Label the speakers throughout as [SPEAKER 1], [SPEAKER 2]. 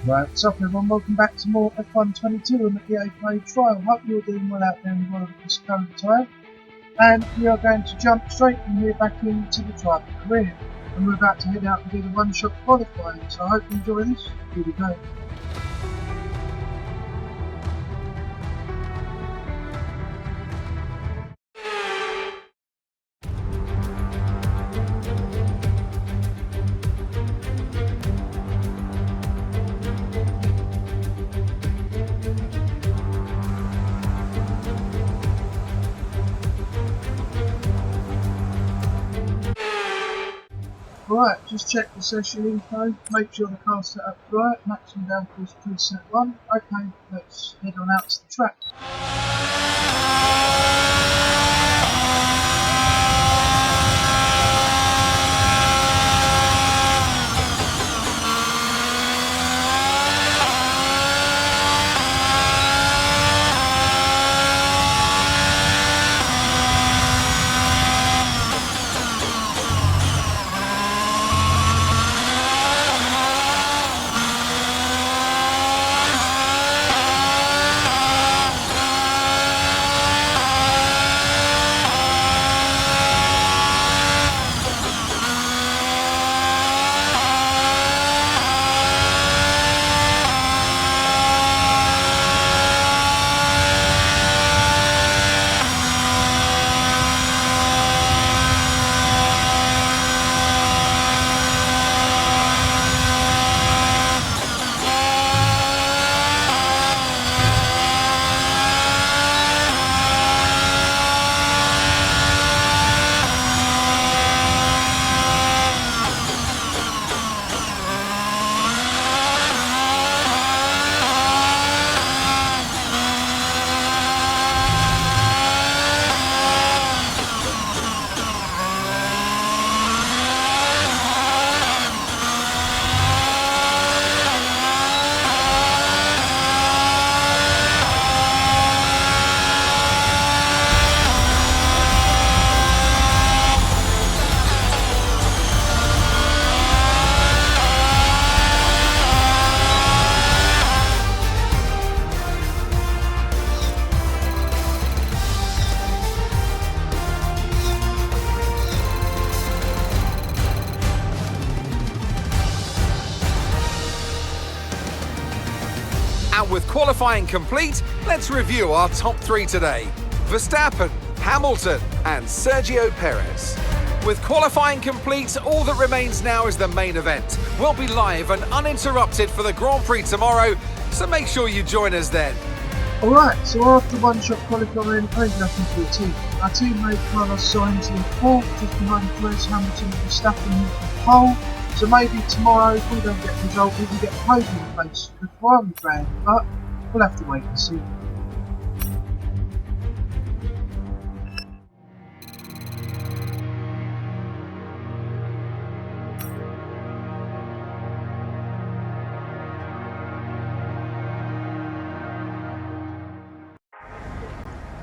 [SPEAKER 1] Right, what's up everyone, welcome back to more F122 and the PA Play Trial. Hope you're doing well out there in the world at this current time. And we are going to jump straight from here back into the driving career. And we're about to head out and do the one-shot qualifying, so I hope you enjoy this. Here we go. Right, just check the session info, make sure the car's set up right, maximum downforce preset 1. Okay, let's head on out to the track.
[SPEAKER 2] And with qualifying complete, let's review our top three today. Verstappen, Hamilton and Sergio Perez. With qualifying complete, all that remains now is the main event. We'll be live and uninterrupted for the Grand Prix tomorrow, so make sure you join us then.
[SPEAKER 1] Alright, so after one-shot qualifying, over nothing for the team. Our teammate Carlos Sainz in 4th, just behind Perez, Hamilton and Verstappen in pole. So maybe tomorrow, if we don't get the result, we can get a podium place for the Pirelli brand, but we'll have to wait and see.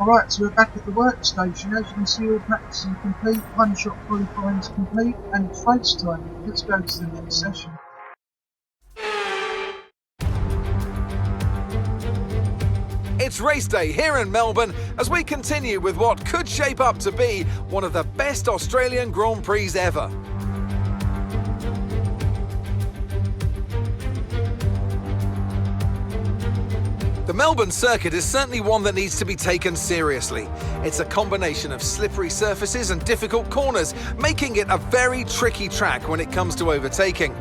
[SPEAKER 1] Alright, so we're back at the workstation. As you can see, all practice is complete, one-shot qualifying is complete, and it's race time. Let's go to the next session.
[SPEAKER 2] It's race day here in Melbourne as we continue with what could shape up to be one of the best Australian Grand Prix ever. The Melbourne circuit is certainly one that needs to be taken seriously. It's a combination of slippery surfaces and difficult corners, making it a very tricky track when it comes to overtaking.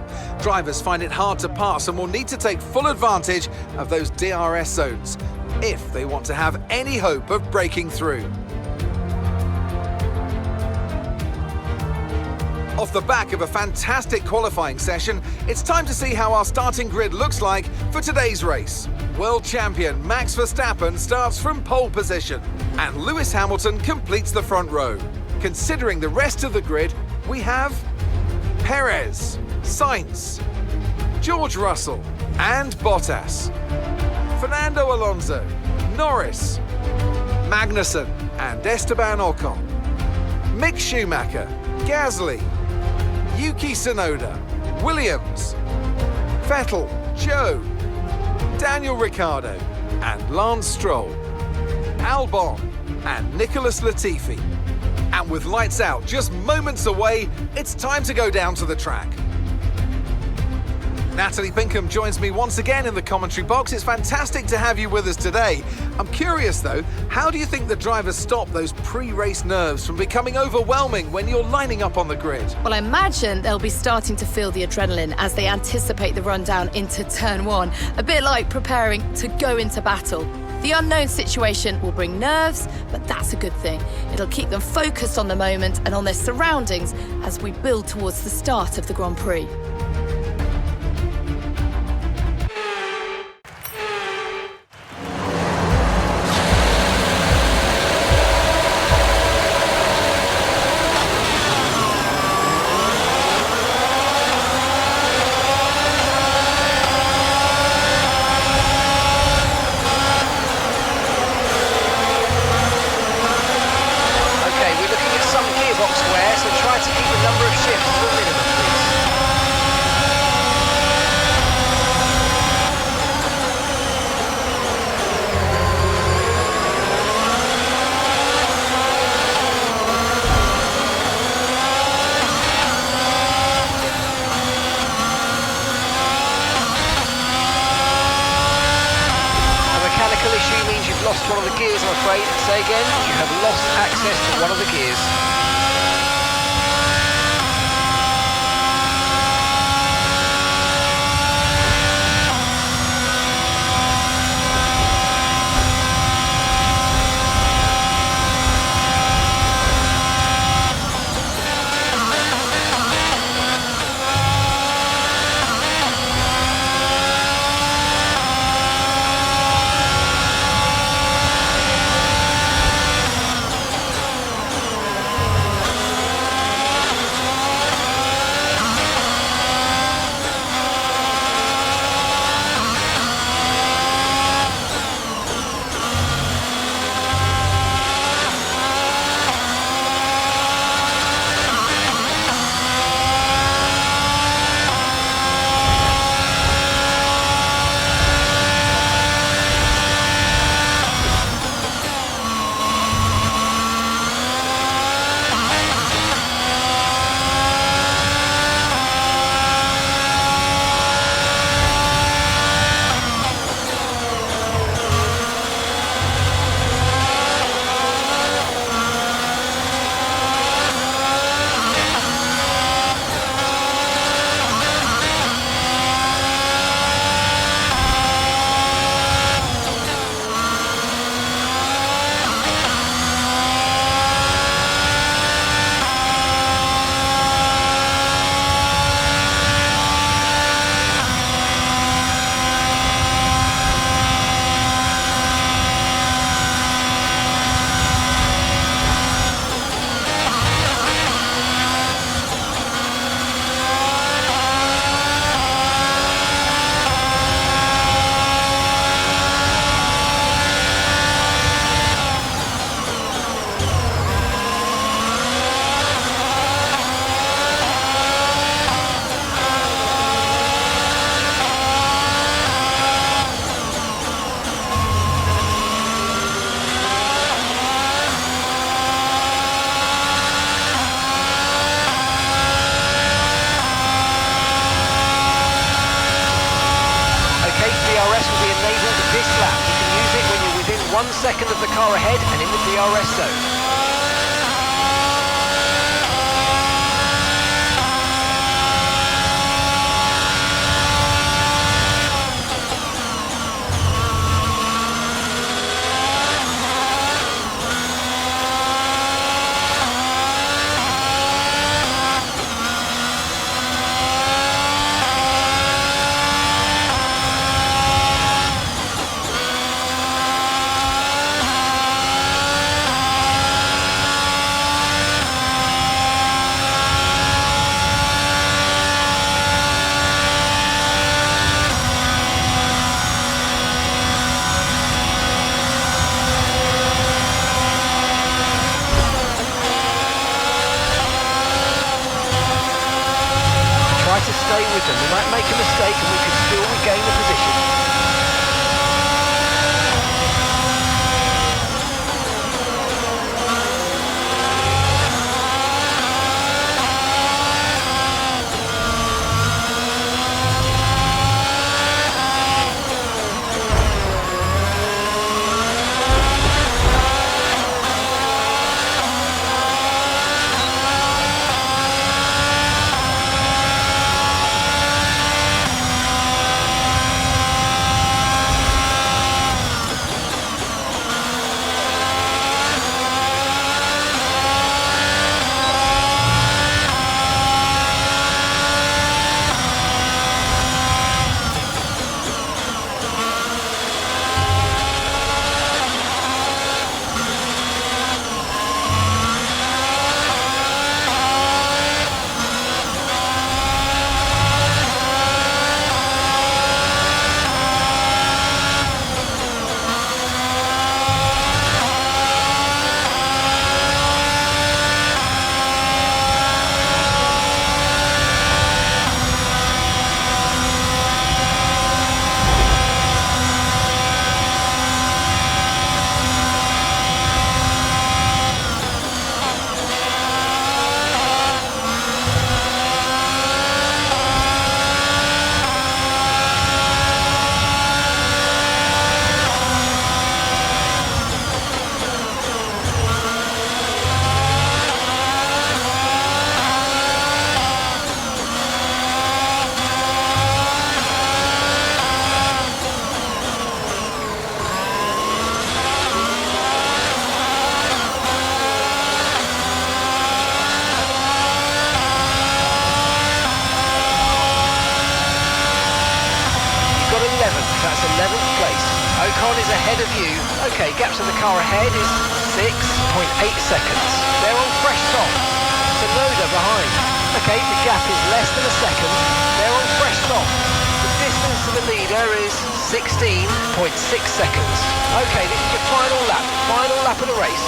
[SPEAKER 2] Drivers find it hard to pass and will need to take full advantage of those DRS zones if they want to have any hope of breaking through. Off the back of a fantastic qualifying session, it's time to see how our starting grid looks like for today's race. World champion Max Verstappen starts from pole position, and Lewis Hamilton completes the front row. Considering the rest of the grid, we have Perez, Sainz, George Russell and Bottas, Fernando Alonso, Norris, Magnussen and Esteban Ocon, Mick Schumacher, Gasly, Yuki Tsunoda, Williams, Vettel, Joe, Daniel Ricciardo and Lance Stroll, Albon and Nicholas Latifi. And with lights out just moments away, it's time to go down to the track. Natalie Pinkham joins me once again in the commentary box. It's fantastic to have you with us today. I'm curious though, how do you think the drivers stop those pre-race nerves from becoming overwhelming when you're lining up on the grid?
[SPEAKER 3] Well, I imagine they'll be starting to feel the adrenaline as they anticipate the rundown into turn one, a bit like preparing to go into battle. The unknown situation will bring nerves, but that's a good thing. It'll keep them focused on the moment and on their surroundings as we build towards the start of the Grand Prix.
[SPEAKER 4] Lost one of the gears, I'm afraid. Say again, you have lost access to one of the gears. enabled this lap. You can use it when you're within 1 second of the car ahead and in the DRS zone. To stay with them. We might make a mistake and we could still regain the That's 11th place. Ocon is ahead of you. Okay, gap to the car ahead is 6.8 seconds. They're on fresh soft. Tsunoda behind. Okay, the gap is less than a second. They're on fresh soft. The distance to the leader is 16.6 seconds. Okay, this is your final lap of the race.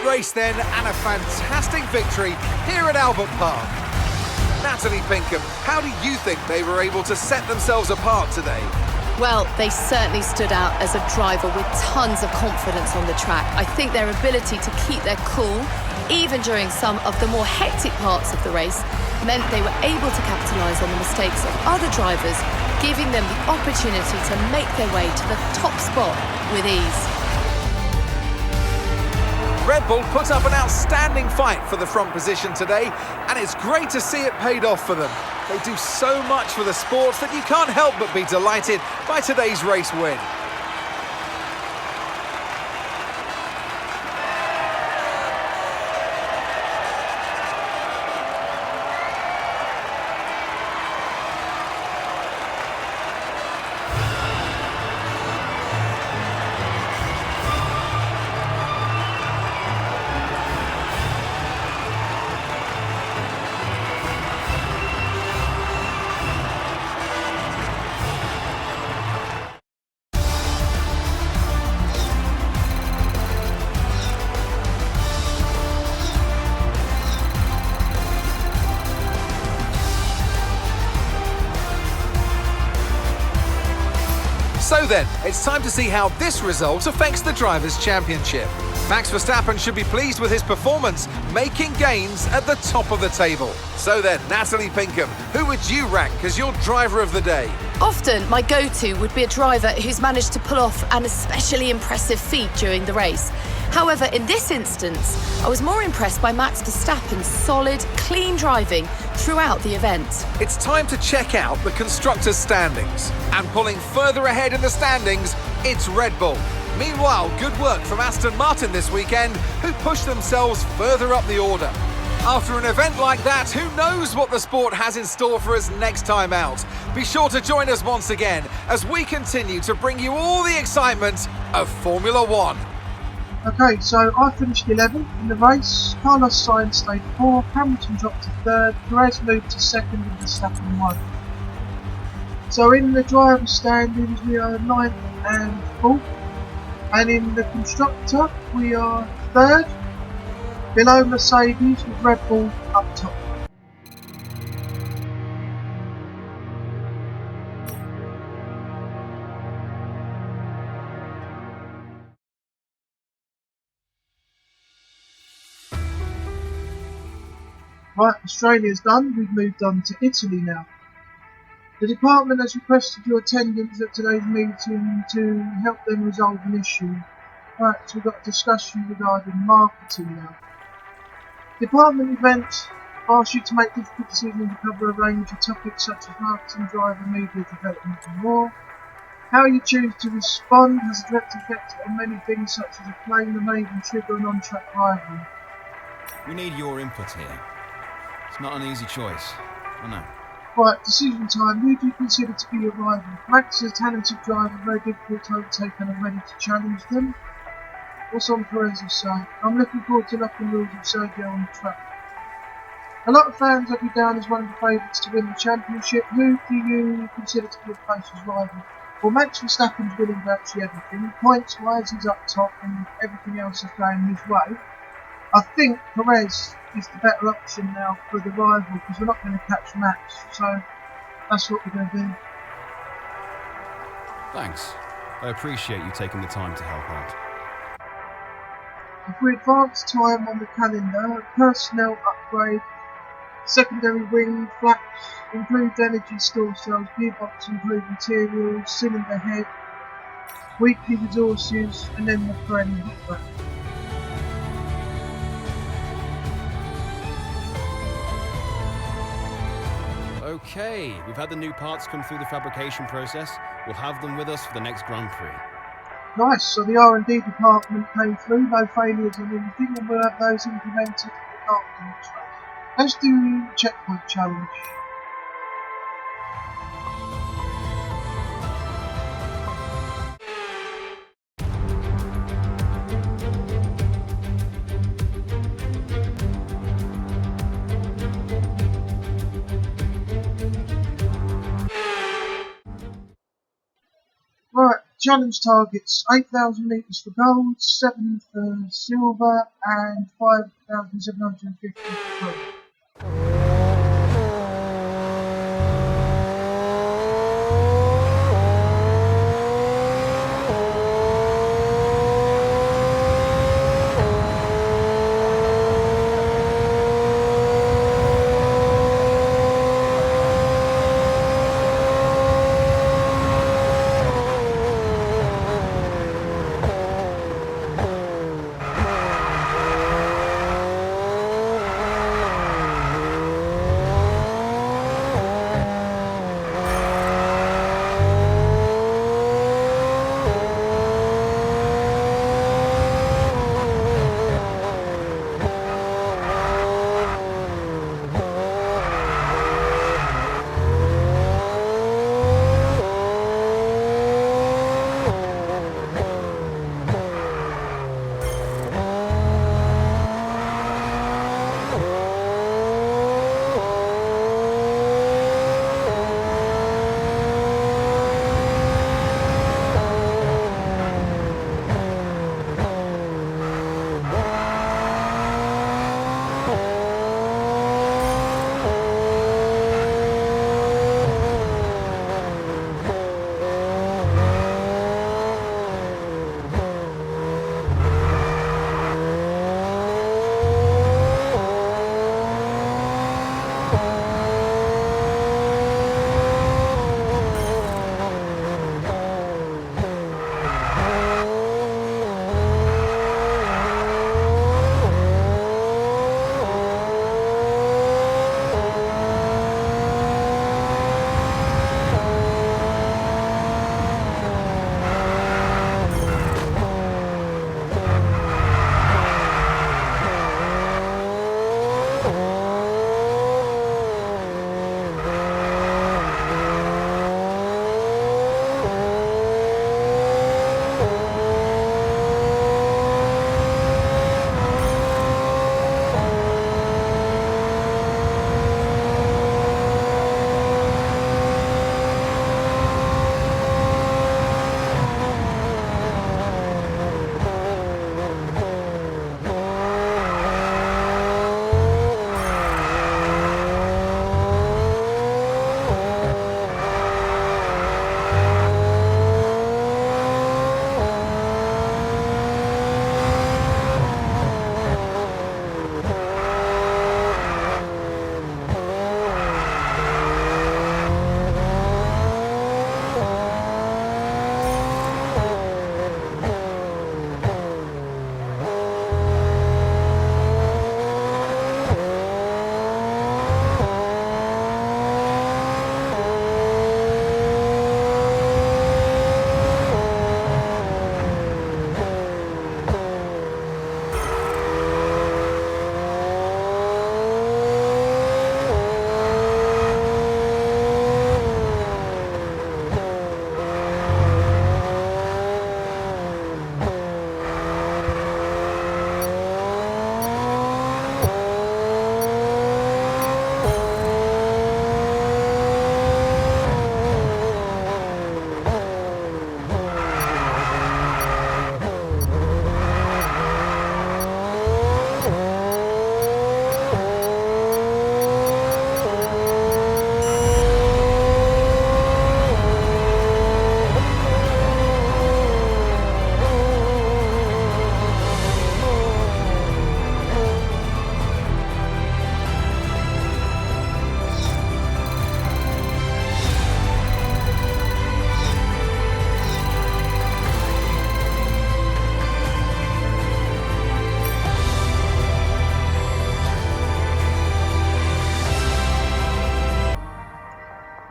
[SPEAKER 2] Race then, and a fantastic victory here at Albert Park. Natalie Pinkham, how do you think they were able to set themselves apart today?
[SPEAKER 3] Well, they certainly stood out as a driver with tons of confidence on the track. I think their ability to keep their cool, even during some of the more hectic parts of the race, meant they were able to capitalise on the mistakes of other drivers, giving them the opportunity to make their way to the top spot with ease.
[SPEAKER 2] Red Bull put up an outstanding fight for the front position today, and it's great to see it paid off for them. They do so much for the sport that you can't help but be delighted by today's race win. So then, it's time to see how this result affects the Drivers' Championship. Max Verstappen should be pleased with his performance, making gains at the top of the table. So then, Natalie Pinkham, who would you rank as your driver of the day?
[SPEAKER 3] Often, my go-to would be a driver who's managed to pull off an especially impressive feat during the race. However, in this instance, I was more impressed by Max Verstappen's solid, clean driving throughout the event.
[SPEAKER 2] It's time to check out the constructors' standings. And pulling further ahead in the standings, it's Red Bull. Meanwhile, good work from Aston Martin this weekend, who pushed themselves further up the order. After an event like that, who knows what the sport has in store for us next time out? Be sure to join us once again as we continue to bring you all the excitement of Formula One.
[SPEAKER 1] Okay, so I finished 11th in the race. Carlos Sainz stayed 4th, Hamilton dropped to 3rd, Perez moved to 2nd and Verstappen 1. So in the driver standings we are 9th and 4th, and in the constructor we are 3rd, below Mercedes with Red Bull up top. Right, Australia's done, we've moved on to Italy now. The department has requested your attendance at today's meeting to help them resolve an issue. Right, so we've got a discussion regarding marketing now. Department event asks you to make difficult decisions to cover a range of topics such as marketing, driver, media development and more. How you choose to respond has a direct effect on many things such as a plane that may even trigger an on-track rival.
[SPEAKER 5] We need your input here. It's not an easy choice, I know.
[SPEAKER 1] Right, decision time. Who do you consider to be your rival? Max is a talented driver, very difficult to overtake and I'm ready to challenge them. What's on Perez's side? I'm looking forward to locking wheels with Sergio on the track. A lot of fans have you down as one of the favourites to win the championship. Who do you consider to be your closest rival? Well, Max Verstappen's winning virtually everything. Points-wise, he's up top and everything else is going his way. I think Perez is the better option now for the rival because we're not going to catch Max, so that's what we're going to do.
[SPEAKER 5] Thanks. I appreciate you taking the time to help out.
[SPEAKER 1] If we advance time on the calendar, personnel upgrade, secondary wing, flaps, improved energy store cells, gearbox improved materials, cylinder head, weekly resources, and then the Pirelli hot wrap.
[SPEAKER 5] Okay, we've had the new parts come through the fabrication process. We'll have them with us for the next Grand Prix.
[SPEAKER 1] Nice, so the R&D department came through, no failures on anything, and we'll have those implemented after the next race. Let's do the checkpoint challenge. Right, challenge targets 8,000 metres for gold, 7 for silver, and 5,750 for gold.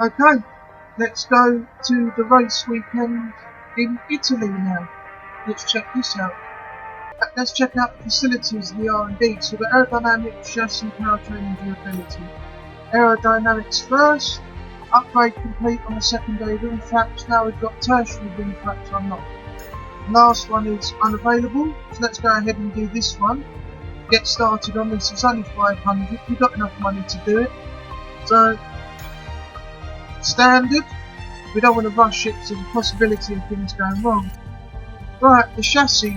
[SPEAKER 1] Okay, let's go to the race weekend in Italy now. Let's check this out. Let's check out the facilities, the R&D. So the aerodynamics, chassis, powertrain and durability. Aerodynamics first. Upgrade complete on the secondary rim flaps. Now we've got tertiary rim flaps unlocked. Last one is unavailable, so let's go ahead and do this one. Get started on this. It's only 500. We've got enough money to do it. So standard. We don't want to rush it, so the possibility of things going wrong. Right, the chassis.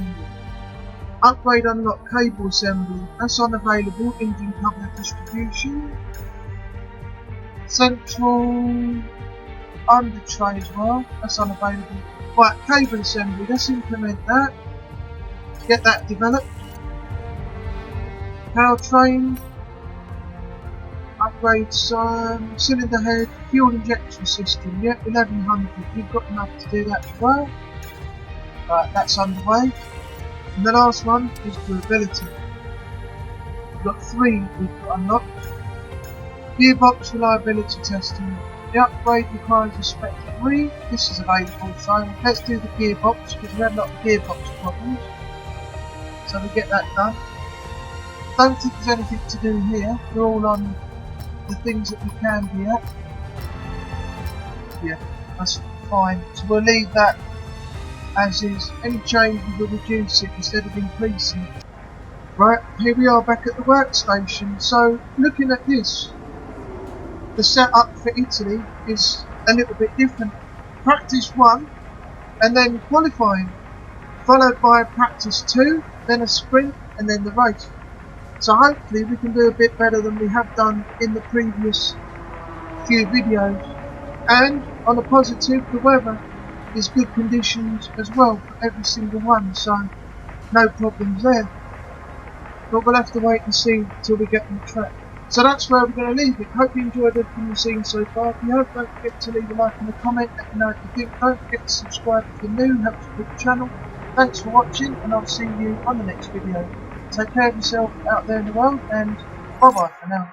[SPEAKER 1] Upgrade unlock cable assembly. That's unavailable. Engine cover distribution. Central under tray as well. That's unavailable. Right, cable assembly. Let's implement that. Get that developed. Powertrain. Upgrade cylinder head. Fuel injection system. Yep, 1100. You've got enough to do that as well. Right, that's underway. And the last one is durability. We've got 3 we've got unlocked. Gearbox reliability testing. The upgrade requires a spec 3. This is available, so let's do the gearbox because we had a lot of gearbox problems. So we get that done. Don't think there's anything to do here. We're all on the things that we can be at. Yeah, that's fine. So we'll leave that as is. Any change we will reduce it instead of increasing. Right, here we are back at the workstation. So looking at this, the setup for Italy is a little bit different. Practice 1 and then qualifying, followed by practice 2, then a sprint and then the race. So hopefully we can do a bit better than we have done in the previous few videos. And on a positive, the weather is good conditions as well for every single one, so no problems there. But we'll have to wait and see till we get on the track. So that's where we're going to leave it. Hope you enjoyed everything you've seen so far. If you have, don't forget to leave a like and a comment. Let me know what you think. Don't forget to subscribe if you're new. Helps support the channel. Thanks for watching, and I'll see you on the next video. Take care of yourself out there in the world, and bye bye for now.